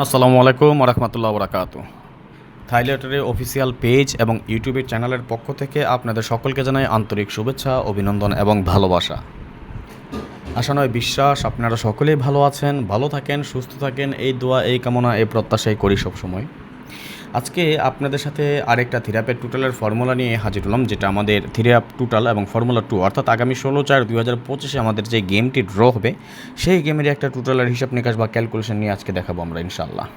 আসসালামু আলাইকুম রহমতুল্লাহ বরাকাতু। থাইলেটের official page এবং ইউটিউবের চ্যানেলের পক্ষ থেকে আপনাদের সকলকে জানাই আন্তরিক শুভেচ্ছা, অভিনন্দন এবং ভালোবাসা। আশা নয় বিশ্বাস আপনারা সকলেই ভালো আছেন, ভালো থাকেন, সুস্থ থাকেন, এই দোয়া এই কামনা এই প্রত্যাশাই করি সবসময়। আজকে আপনাদের সাথে আরেকটা থিরাপের টোটালের ফর্মুলা নিয়ে হাজির হলাম, যেটা আমাদের থিরাপ টোটাল এবং ফর্মুলা 2 অর্থাৎ আগামী 16/4/2025 আমাদের যে গেমটি ড্র হবে সেই গেমের একটা টোটালের হিসাব নিকাশ বা ক্যালকুলেশন নিয়ে আজকে দেখাবো আমরা ইনশাল্লাহ।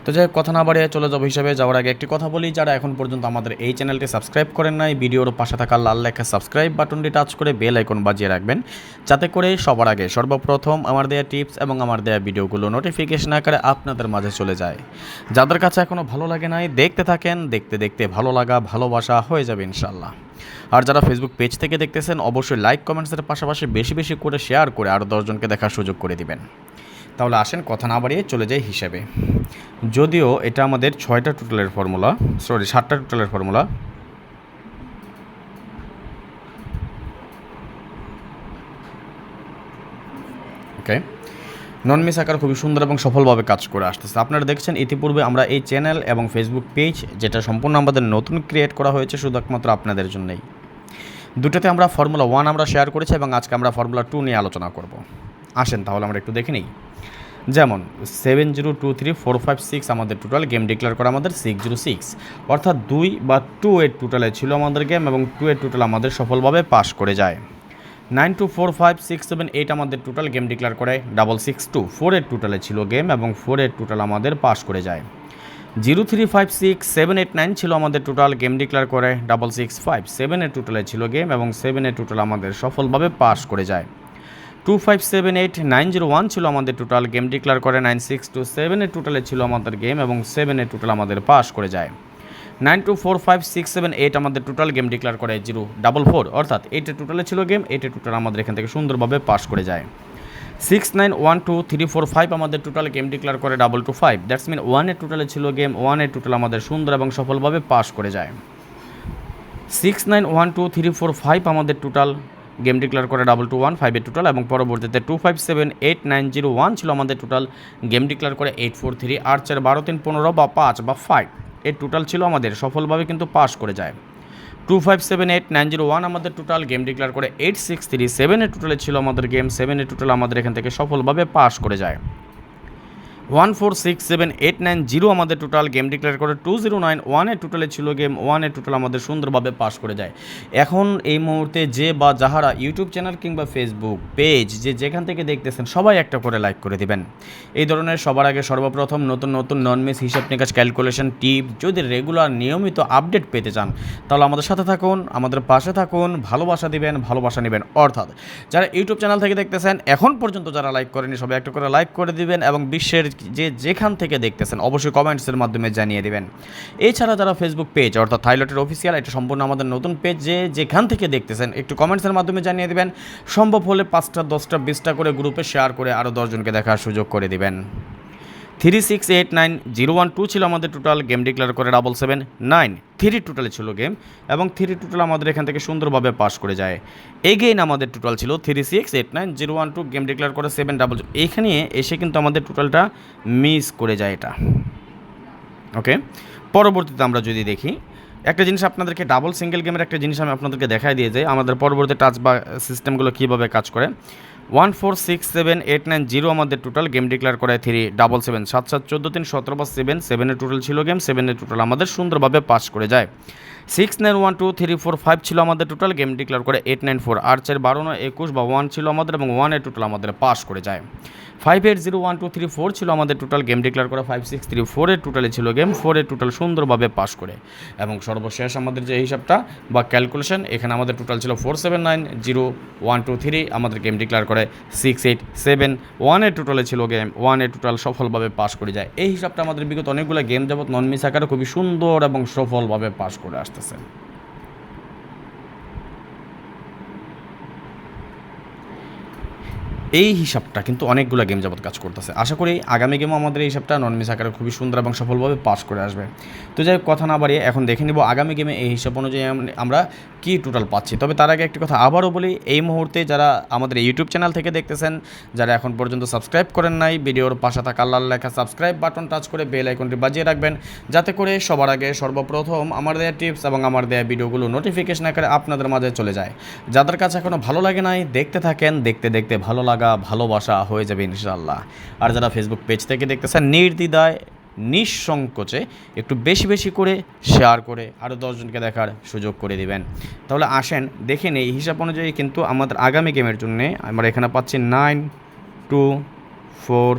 তো যাই হোক, কথা না বাড়িয়ে চলে যাবো হিসাবে যাওয়ার আগে একটি কথা বলি, যারা এখন পর্যন্ত আমাদের এই চ্যানেলটি সাবস্ক্রাইব করেন নাই, ভিডিওর পাশে থাকা লাল লেখা সাবস্ক্রাইব বাটনটি টাচ করে বেল আইকন বাজিয়ে রাখবেন, যাতে করে সবার আগে সর্বপ্রথম আমার দেয়া টিপস এবং আমার দেয়া ভিডিওগুলো নোটিফিকেশন আকারে আপনাদের মাঝে চলে যায়। যাদের কাছে এখনও ভালো লাগে নাই, দেখতে থাকেন, দেখতে দেখতে ভালো লাগা ভালোবাসা হয়ে যাবে ইনশাল্লাহ। আর যারা ফেসবুক পেজ থেকে দেখতেছেন অবশ্যই লাইক কমেন্টসের পাশাপাশি বেশি বেশি করে শেয়ার করে আরও 10জনকে দেখার সুযোগ করে দিবেন। তাহলে আসেন কথা না বাড়িয়ে চলে যাই হিসাবে। যদিও এটা আমাদের 7টা টোটালের ফর্মুলা, ওকে, নন মিস আকার খুবই সুন্দর এবং সফলভাবে কাজ করে আসতেছে। আপনারা দেখছেন ইতিপূর্বে আমরা এই চ্যানেল এবং ফেসবুক পেজ, যেটা সম্পূর্ণ আমাদের নতুন ক্রিয়েট করা হয়েছে শুধু একমাত্র আপনাদের জন্যই, দুটোতে আমরা ফর্মুলা 1 আমরা শেয়ার করেছি এবং আজকে আমরা ফর্মুলা 2 নিয়ে আলোচনা করব। আসেন তাহলে আমরা একটু দেখে নিই। যেমন 702345 আমাদের টোটাল গেম ডিক্লেয়ার করা আমাদের 606, অর্থাৎ 2 বা 2 এর টোটালে ছিল আমাদের গেম এবং 2 এর টোটাল আমাদের সফলভাবে পাস করে যায়। 924567 আমাদের টোটাল গেম ডিক্লেয়ার করে 662, 4 এর টোটালে ছিল গেম এবং 4 এর টোটাল আমাদের পাস করে যায়। 0356789 ছিল আমাদের টোটাল গেম ডিক্লেয়ার করে 665, 7 এর টোটালে ছিল গেম এবং 7 এর টোটাল আমাদের সফলভাবে পাস করে যায়। 2578901 ছিল আমাদের টোটাল গেম ডিক্লেয়ার করে 9627 এর টোটালে ছিল আমাদের গেম এবং 7 এর টোটাল আমাদের পাস করে যায়। 924567 আমাদের টোটাল গেম ডিক্লেয়ার করে 044, অর্থাৎ 8 এর টোটালে ছিল গেম, 8 এর টোটাল আমাদের এখান থেকে সুন্দরভাবে পাস করে যায়। 691235 আমাদের টোটাল গেম ডিক্লেয়ার করে 225, দ্যাটস মিন 1 এর টোটালে ছিল গেম, 1 এর টোটাল আমাদের সুন্দর এবং সফলভাবে পাস করে যায়। 691235 আমাদের টোটাল গেম ডিক্লেয়ার করে 2215 এর টোটাল এবং পরবর্তীতে 2578901 ছিল আমাদের টোটাল গেম ডিক্লেয়ার করে 843, 8 4 12 3 15 বা 5 বা 5 এর টোটাল ছিল আমাদের সফলভাবে কিন্তু পাস করে যায়। 2578901 আমাদের টোটাল গেম ডিক্লেয়ার করে 8637 এর টোটালে ছিল আমাদের গেম, 7 এর টোটাল আমাদের এখান থেকে সফলভাবে পাস করে যায়। 1467890 আমাদের টোটাল গেম ডিক্লেয়ার করে 2091 এর টোটালে ছিল গেম, 1 এর টোটাল আমাদের সুন্দরভাবে পাস করে যায়। এখন এই মুহূর্তে যে বা যাহারা ইউটিউব চ্যানেল কিংবা ফেসবুক পেজ যেখান থেকে দেখতেছেন সবাই একটা করে লাইক করে দিবেন। এই ধরনের সবার আগে সর্বপ্রথম নতুন নতুন নন মিস হিসাব নিকাশ ক্যালকুলেশন টিপ যদি রেগুলার নিয়মিত আপডেট পেতে চান তাহলে আমাদের সাথে থাকুন, আমাদের পাশে থাকুন, ভালোবাসা দিবেন, ভালোবাসা নেবেন। অর্থাৎ যারা ইউটিউব চ্যানেল থেকে দেখতেছেন এখন পর্যন্ত যারা লাইক করেনি সবাই একটা করে লাইক করে দিবেন এবং বিশ্বের যেখান থেকে দেখতেছেন অবশ্যই কমেন্টসের মাধ্যমে জানিয়ে দেবেন। এছাড়া যারা ফেসবুক পেজ অর্থাৎ থাইলটের অফিসিয়াল, এটা সম্পূর্ণ আমাদের নতুন পেজ, যেখান থেকে দেখতেছেন একটু কমেন্টসের মাধ্যমে জানিয়ে দেবেন। সম্ভব হলে 5টা 10টা 20টা করে গ্রুপে শেয়ার করে আরও 10জনকে দেখার সুযোগ করে দিবেন। 368901 ছিল আমাদের টোটাল গেম ডিক্লেয়ার করে 779, 3 টোটালে ছিল গেম এবং 3 টোটাল আমাদের এখান থেকে সুন্দরভাবে পাস করে যায়। এগেইন আমাদের টোটাল ছিল 368901 গেম ডিক্লেয়ার করে 700, এখানে এসে কিন্তু আমাদের টোটালটা মিস করে যায় এটা। ওকে, পরবর্তীতে আমরা যদি দেখি একটা জিনিস আপনাদেরকে ডাবল সিঙ্গেল গেমের একটা জিনিস আমি আপনাদেরকে দেখাই দিয়ে যাই আমাদের পরবর্তী টাচ বা সিস্টেমগুলো কীভাবে কাজ করে। 1467890 আমাদের টোটাল গেম ডিক্লেয়ার করে 377, 7 7 14 3 17 বা 7 এর টোটাল ছিল গেম, 7 এর টোটাল আমাদের সুন্দরভাবে পাস করে যায়। 691234 ছিল আমাদের টোটাল গেম ডিক্লেয়ার করে 894, 8 4 12 9 21 বা 1 ছিল আমাদের এবং 1 এর টোটাল আমাদের পাস করে যায়। 580123 ছিল আমাদের টোটাল গেম ডিক্লেয়ার করা 5634 এর টোটালে ছিল গেম, 4 এর টোটাল সুন্দরভাবে পাস করে এবং সর্বশেষ আমাদের যে হিসাবটা বা ক্যালকুলেশন এখানে আমাদের টোটাল ছিল 47900123 আমাদের গেম ডিক্লেয়ার করে 6871, 1 এর টোটালে ছিল গেম, 1 এর টোটাল সফলভাবে পাস করে যায়। এই হিসাবটা আমাদের বিগত অনেকগুলো গেম যাবত নন মিস আকারে খুবই সুন্দর এবং সফলভাবে পাস করে আসতেছে। এই হিসাবটা কিন্তু অনেকগুলো গেম যাবত কাজ করতেছে। আশা করি আগামী গেমও আমাদের এই হিসাবটা নন মিস আকারে খুবই সুন্দর এবং সফলভাবে পাস করে আসবে। তো যাই হোক, কথা না বাড়িয়ে এখন দেখে নিব আগামী গেমে এই হিসাব অনুযায়ী আমরা কী টোটাল পাচ্ছি। তবে তার আগে একটি কথা আবারও বলি, এই মুহূর্তে যারা আমাদের ইউটিউব চ্যানেল থেকে দেখতেছেন, যারা এখন পর্যন্ত সাবস্ক্রাইব করেন নাই, ভিডিওর পাশে থাকা লাল লেখা সাবস্ক্রাইব বাটন টাচ করে বেল আইকনটি বাজিয়ে রাখবেন, যাতে করে সবার আগে সর্বপ্রথম আমার দেওয়া টিপস এবং আমার দেওয়া ভিডিওগুলো নোটিফিকেশন আকারে আপনাদের মাঝে চলে যায়। যাদের কাছে এখনও ভালো লাগে নাই, দেখতে থাকেন, দেখতে দেখতে ভালো লাগা ভালোবাসা হয়ে যাবে ইনশাআল্লাহ। আর যারা ফেসবুক পেজ থেকে দেখতেছেন, নির্দ্বিধায় নিঃসংকোচে একটু বেশি বেশি করে শেয়ার করে আরও 10 জনকে দেখার সুযোগ করে দিবেন। তাহলে আসেন দেখে নেই হিসাব অনুযায়ী কিন্তু আমাদের আগামী গেমের জন্য আমরা এখানে পাচ্ছি 9 2 4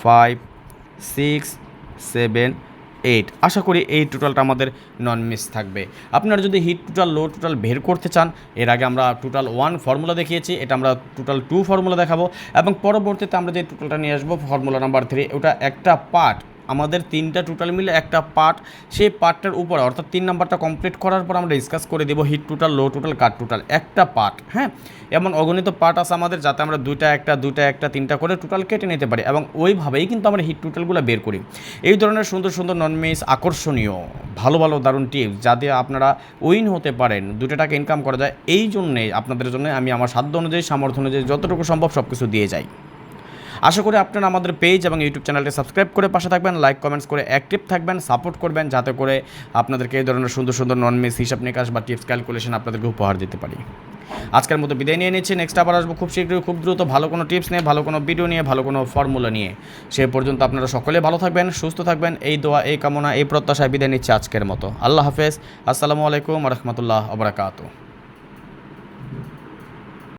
5 6 7 8। আশা করি এই টোটালটা আমাদের নন মিস থাকবে। আপনারা যদি হিট টোটাল লো টোটাল বের করতে চান, এর আগে আমরা টোটাল 1 ফর্মুলা দেখিয়েছি, এটা আমরা টোটাল 2 ফর্মুলা দেখাবো এবং পরবর্তীতে আমরা যে টোটালটা নিয়ে আসবো ফর্মুলা নাম্বার 3, ওটা একটা পার্ট, আমাদের 3টা টোটাল মিলে একটা পার্ট। সেই পার্টটার উপরে অর্থাৎ 3 নাম্বারটা কমপ্লিট করার পর আমরা ডিসকাস করে দেবো হিট টোটাল লো টোটাল কাট টোটাল, একটা পার্ট। হ্যাঁ, এমন অগণিত পার্ট আছে আমাদের, যাতে আমরা দুইটা একটা 3টা করে টোটাল কেটে নিতে পারি এবং ওইভাবেই কিন্তু আমরা হিট টোটালগুলো বের করি। এই ধরনের সুন্দর সুন্দর নন মিস আকর্ষণীয় ভালো ভালো দারুণ টিপস যাতে আপনারা উইন হতে পারেন, 2 টাকা ইনকাম করা যায়, এই জন্যে আপনাদের জন্য আমি আমার সাধ্য অনুযায়ী সামর্থ্য অনুযায়ী যতটুকু সম্ভব সব কিছু দিয়ে যাই। আশা করি আপনারা আমাদের পেজ এবং ইউটিউব চ্যানেলটি সাবস্ক্রাইব করে পাশে থাকবেন, লাইক কমেন্টস করে অ্যাক্টিভ থাকবেন, সাপোর্ট করবেন, যাতে করে আপনাদেরকে এই ধরনের সুন্দর সুন্দর নন মিস হিসাব নিকাশ বা টিপস ক্যালকুলেশন আপনাদেরকে উপহার দিতে পারি। আজকের মতো বিদায় নিয়ে নিচ্ছি, নেক্সট আবার আসবো খুব শীঘ্রই, খুব দ্রুত, ভালো কোনো টিপস নিয়ে, ভালো কোনো ভিডিও নিয়ে, ভালো কোনো ফর্মুলা নিয়ে। সে পর্যন্ত আপনারা সকলে ভালো থাকবেন, সুস্থ থাকবেন, এই দোয়া, এই কামনা, এই প্রত্যাশায় বিদায় নিচ্ছি আজকের মতো। আল্লাহ হাফেজ, আসসালামু আলাইকুম ওয়া রাহমাতুল্লাহি ওয়া বারাকাতুহু।